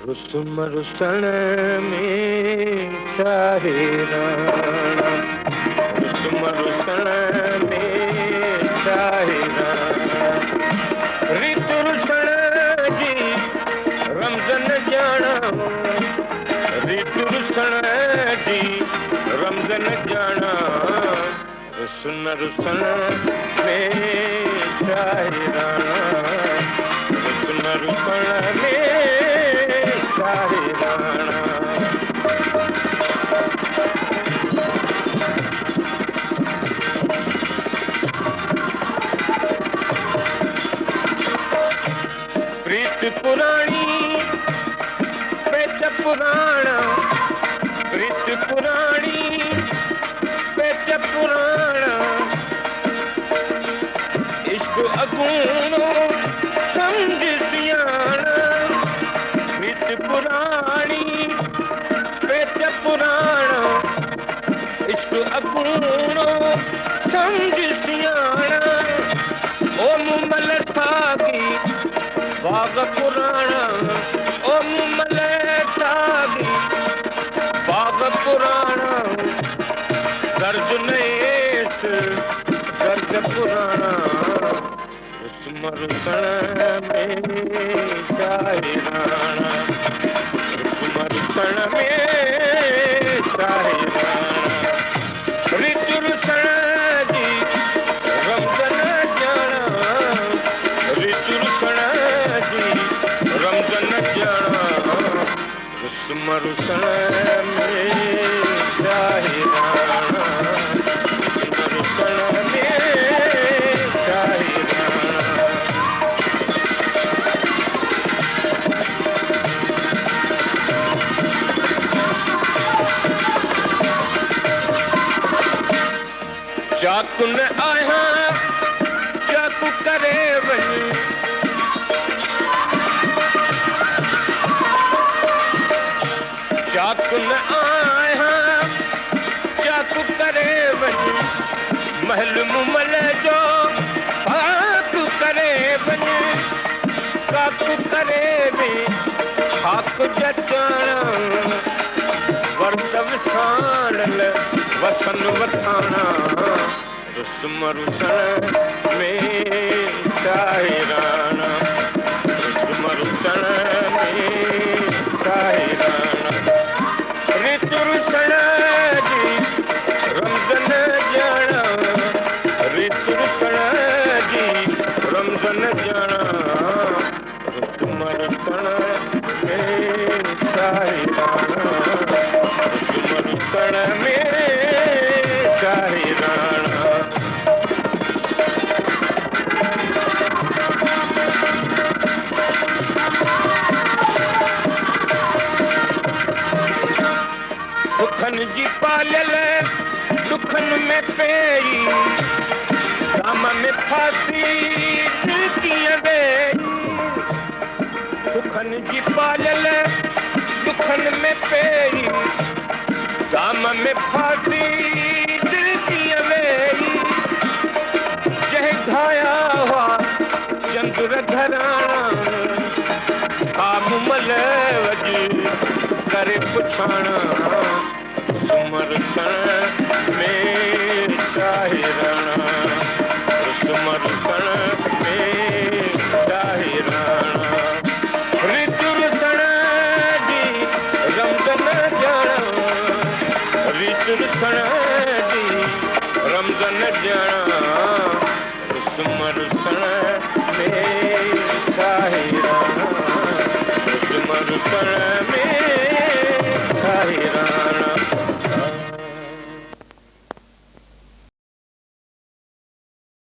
रुसुम रुसण में शाहिराना, रुसुम रुसण में शाहिराना, रीत रुसण जी रमज़न ॼाणा, रीत रुसण जी रमज़न ॼाणा, रुसुम रुसण में शाहिराना, रुसुम रुसण में शाहिराना। प्रीत पुराणी पेच पुराणा, प्रीत पुराणी पेच पुराणा, इश्क अगूणो समझ सियाणा, प्रीत पुराणी पेच पुराणा, इश्क अगूणो समझ सियाणा, ओ मुमल सागी बाग पुराणा, ओ मुमल सागी बाग पुराणा, गर्ज नेस गर्ज पुराणा, रुसुम रुसण में शाहिराना, रुसुम रुसण में शाहिराना, रीत रुसण जी रमज़न ॼाणा, रीत रुसण जी रमज़न ॼाणा, रुसुम रुसण में शाहिराना, रुसुम रुसण में शाहिराना। चाकुन आया चाकू करे वञ, चाकुन आया चाकू करे वञ, महल मुमल जो हाकू करे वञ, काकू करे में हाक जचाणा, वर्तव साणल वसन वठाणा, रुसुम रुसण में शाहिराना, रुसुम रुसण में शाहिराना, रीत रुसण जी रमज़न ॼाणा, रीत रुसण जी रमज़न ॼाणा, रुसुम रुसण में शाहिराना, रुसुम रुसण में शाहिराना। दुखन जी पालियल दुखन में पेई, दाम में फांसी दिल कीअं वेई, दुखन जी पालियल दुखन में पेई, दाम में फांसी दिल कीअं वेई, जंहिं घाया हुआ चंदुर घराणा, मुमल वॼी करे पुछाणा, रुसुम रुसण में शाहिराना, रुसुम रुसण में शाहिराना, रीत रुसण जी रमज़न ॼाणा, रीत रुसण जी रमज़न ॼाणा, रुसुम रुसण में शाहिराना, रुसुम रुसण में